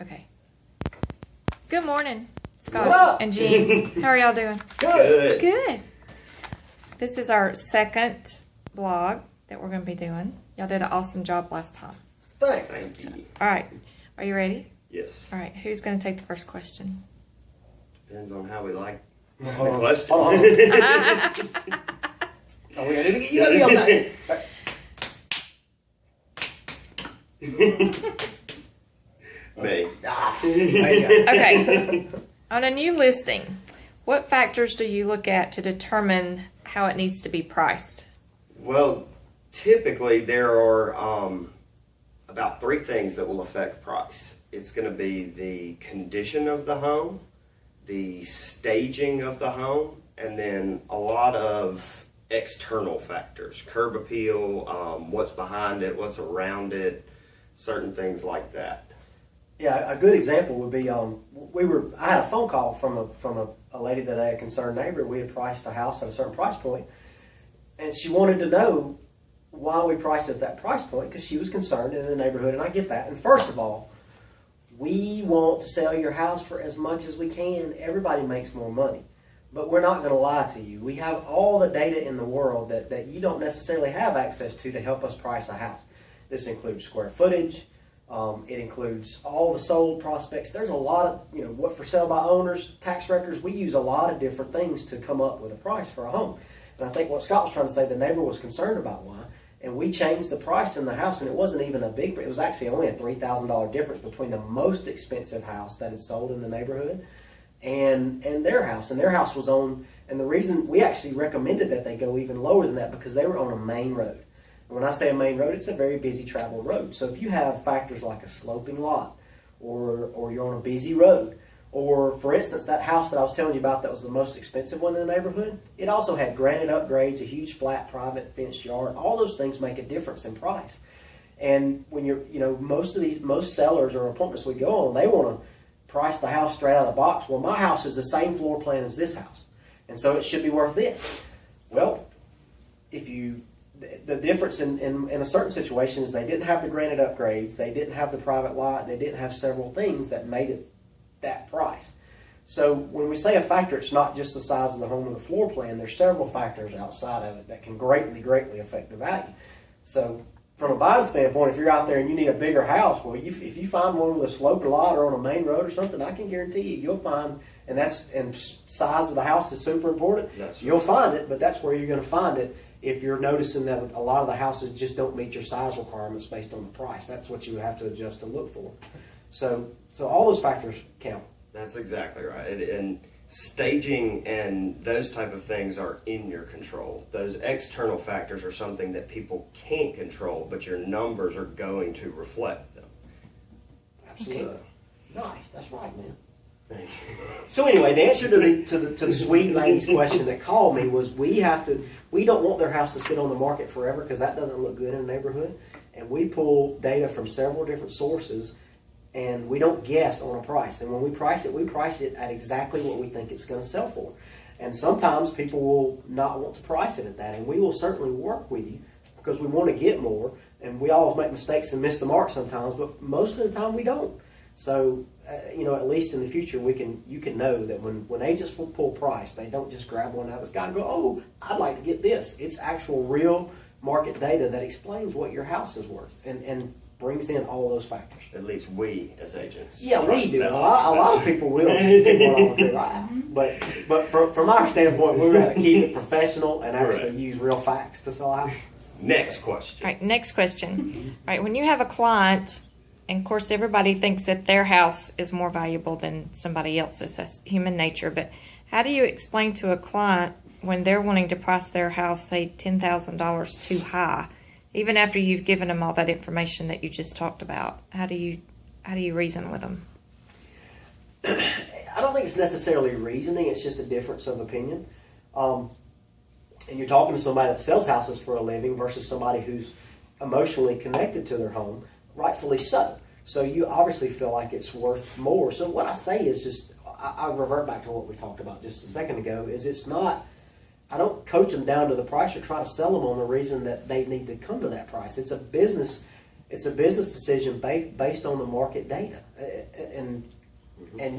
Okay. Good morning, What Scott up? and Jean. How are y'all doing? Good. Good. This is our second blog that we're going to be doing. Y'all did an awesome job last time. Thanks. Thank you. All right. Are you ready? Yes. All right. Who's going to take the first question? Depends on how we like the Hold on. question. Hold on. Oh, we gotta be, you gotta be on that. Me. Ah, there you go. Okay. On a new listing, what factors do you look at to determine how it needs to be priced? Well, typically there are about three things that will affect price. It's going to be the condition of the home, the staging of the home, and then a lot of external factors, curb appeal, what's behind it, what's around it, certain things like that. Yeah, a good example would be I had a phone call from a lady that I had a concerned neighbor. We had priced a house at a certain price point, and she wanted to know why we priced at that price point because she was concerned in the neighborhood, and I get that. And first of all, we want to sell your house for as much as we can. Everybody makes more money. But we're not going to lie to you. We have all the data in the world that you don't necessarily have access to help us price a house. This includes square footage. It includes all the sold prospects. There's a lot of, what for sale by owners, tax records. We use a lot of different things to come up with a price for a home. And I think what Scott was trying to say, the neighbor was concerned about why. And we changed the price in the house, and it wasn't even it was actually only a $3,000 difference between the most expensive house that had sold in the neighborhood and their house. And their house was on, and the reason we actually recommended that they go even lower than that because they were on a main road. And when I say a main road, it's a very busy travel road. So if you have factors like a sloping lot or you're on a busy road, or for instance, that house that I was telling you about that was the most expensive one in the neighborhood, it also had granite upgrades, a huge flat private fenced yard. All those things make a difference in price. And when most sellers or appointments we go on, they want to price the house straight out of the box. Well, my house is the same floor plan as this house, and so it should be worth this. Well, the difference in a certain situation is they didn't have the granite upgrades, they didn't have the private lot, they didn't have several things that made it that price. So when we say a factor, it's not just the size of the home and the floor plan. There's several factors outside of it that can greatly, greatly affect the value. So from a buying standpoint, if you're out there and you need a bigger house, well, if you find one with a sloped lot or on a main road or something, I can guarantee you'll find, and size of the house is super important. You'll find it, but that's where you're going to find it if you're noticing that a lot of the houses just don't meet your size requirements based on the price. That's what you have to adjust and look for. So all those factors count. That's exactly right. And staging and those type of things are in your control. Those external factors are something that people can't control, but your numbers are going to reflect them. Absolutely. Okay. Nice. That's right, man. Thank you. So anyway, the answer to the sweet lady's question that called me was we don't want their house to sit on the market forever because that doesn't look good in a neighborhood. And we pull data from several different sources, and we don't guess on a price. And when we price it at exactly what we think it's going to sell for. And sometimes people will not want to price it at that, and we will certainly work with you because we want to get more. And we always make mistakes and miss the mark sometimes, but most of the time we don't. So, at least in the future, you can know that when agents pull price, they don't just grab one out of the sky and go, oh, I'd like to get this. It's actual real market data that explains what your house is worth and brings in all those factors. At least we as agents. Yeah, we do. A lot of people will take one on too, right? But from our standpoint, we have to keep it professional and actually use real facts to sell a house. Next question. All right, next question. All right, when you have a client, and of course everybody thinks that their house is more valuable than somebody else's. That's human nature. But how do you explain to a client when they're wanting to price their house, say $10,000 too high, even after you've given them all that information that you just talked about? How do you reason with them? I don't think it's necessarily reasoning. It's just a difference of opinion. And you're talking to somebody that sells houses for a living versus somebody who's emotionally connected to their home, rightfully so. So you obviously feel like it's worth more. So what I say is just, I'll revert back to what we talked about just a second ago, is it's not, I don't coach them down to the price or try to sell them on the reason that they need to come to that price. It's a business It's a business decision based on the market data, and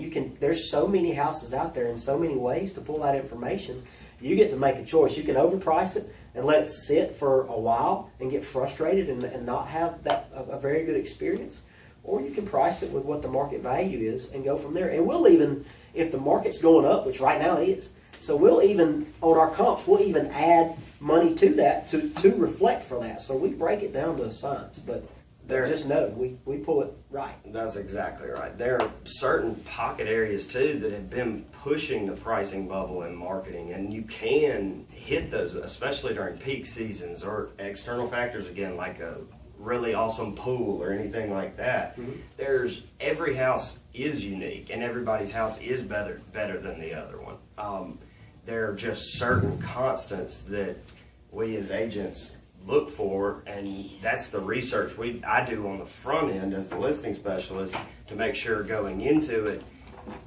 you can. There's so many houses out there and so many ways to pull that information. You get to make a choice. You can overprice it and let it sit for a while and get frustrated and not have a very good experience, or you can price it with what the market value is and go from there. And we'll even, if the market's going up, which right now it is, so we'll even, on our comps, we'll even add money to that to reflect for that. So we break it down to a science, but just know we pull it right. That's exactly right. There are certain pocket areas too that have been pushing the pricing bubble in marketing, and you can hit those, especially during peak seasons or external factors again, like a really awesome pool or anything like that. Mm-hmm. Every house is unique, and everybody's house is better than the other one. There are just certain constants that we as agents look for, and that's the research I do on the front end as the listing specialist to make sure going into it,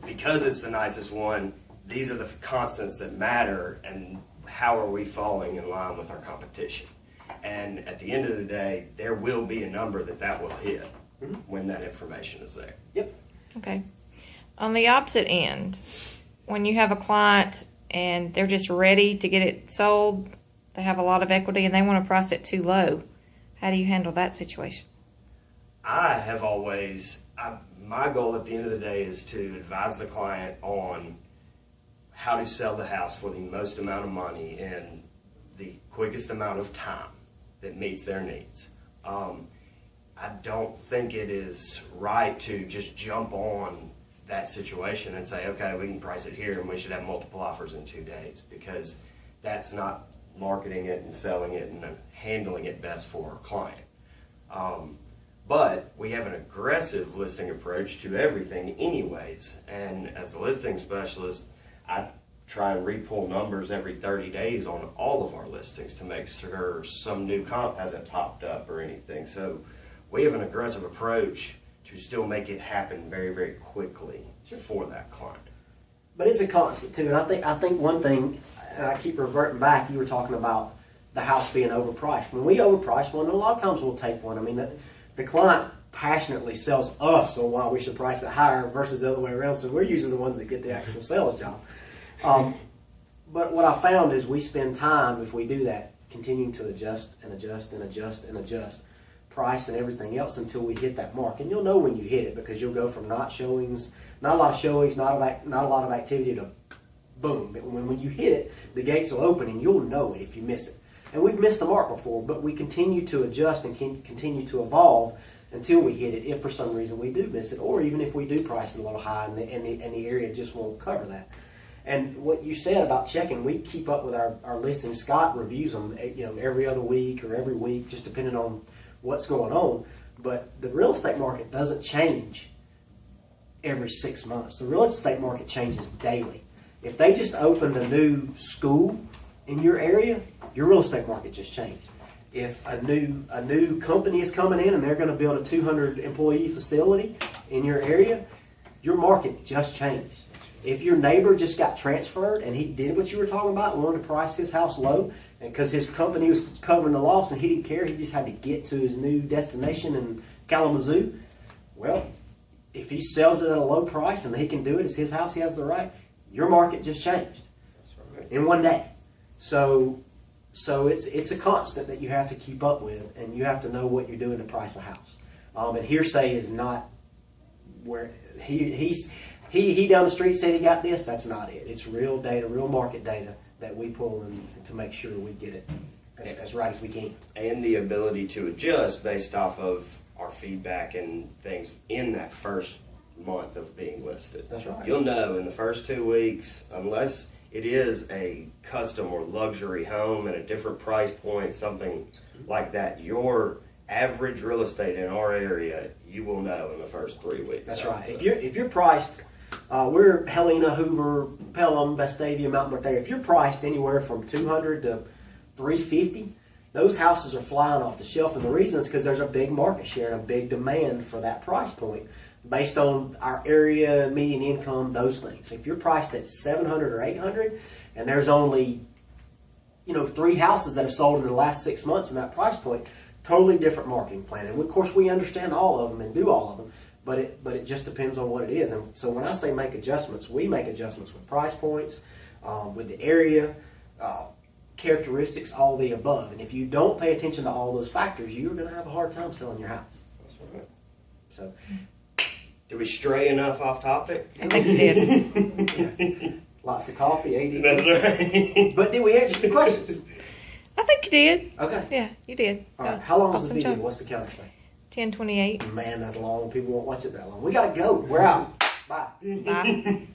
because it's the nicest one, these are the constants that matter, and how are we falling in line with our competition. And at the end of the day, there will be a number that will hit when that information is there. Yep. Okay. On the opposite end, when you have a client and they're just ready to get it sold, they have a lot of equity and they want to price it too low, how do you handle that situation? I have always, my goal at the end of the day is to advise the client on how to sell the house for the most amount of money in the quickest amount of time that meets their needs. I don't think it is right to just jump on that situation and say, okay, we can price it here and we should have multiple offers in 2 days, because that's not marketing it and selling it and handling it best for our client. But we have an aggressive listing approach to everything anyways, and as a listing specialist, I try and re-pull numbers every 30 days on all of our listings to make sure some new comp hasn't popped up or anything. So we have an aggressive approach to still make it happen very, very quickly for that client. But it's a constant too, and I think one thing, and I keep reverting back, you were talking about the house being overpriced. When we overprice one, a lot of times we'll take one. I mean, the client passionately sells us on why we should price it higher versus the other way around, so we're usually the ones that get the actual sales job. But what I found is we spend time, if we do that, continuing to adjust and adjust and adjust and adjust price and everything else until we hit that mark. And you'll know when you hit it, because you'll go from not a lot of showings, not a lot of activity, to boom. When you hit it, the gates will open and you'll know it if you miss it. And we've missed the mark before, but we continue to adjust and continue to evolve until we hit it, if for some reason we do miss it, or even if we do price it a little high and the area just won't cover that. And what you said about checking, we keep up with our listings. Scott reviews them, every other week or every week, just depending on what's going on. But the real estate market doesn't change every 6 months. The real estate market changes daily. If they just opened a new school in your area, your real estate market just changed. If a new company is coming in and they're going to build a 200 employee facility in your area, your market just changed. If your neighbor just got transferred and he did what you were talking about, wanted to price his house low, and because his company was covering the loss and he didn't care, he just had to get to his new destination in Kalamazoo, well, if he sells it at a low price and he can do it, it's his house, he has the right, your market just changed in one day. So it's a constant that you have to keep up with, and you have to know what you're doing to price a house. And hearsay is not where he down the street said he got this. That's not it. It's real data, real market data that we pull in to make sure we get it as right as we can. And the ability to adjust based off of our feedback and things in that first month of being listed. That's right. You'll know in the first 2 weeks, unless it is a custom or luxury home at a different price point, something like that, your average real estate in our area, you will know in the first 3 weeks. That's right. If you're priced, we're Helena, Hoover, Pelham, Vestavia, Mountain North area. If you're priced anywhere from $200 to $350, those houses are flying off the shelf, and the reason is because there's a big market share and a big demand for that price point based on our area, median income, those things. If you're priced at $700 or $800, and there's only 3 houses that have sold in the last 6 months in that price point, totally different marketing plan. And of course, we understand all of them and do all of them, but it just depends on what it is. And so when I say make adjustments, we make adjustments with price points, with the area, characteristics, all the above. And if you don't pay attention to all those factors, you're going to have a hard time selling your house. That's right. So, Did we stray enough off topic? I think you did. lots of coffee, AD. That's right. But did we answer the questions? I think you did. Okay. Yeah, you did. All right. How long is the Awesome video? job. What's the counter say? 10:28. Man, that's long. People won't watch it that long. We got to go. We're out. Bye. Bye.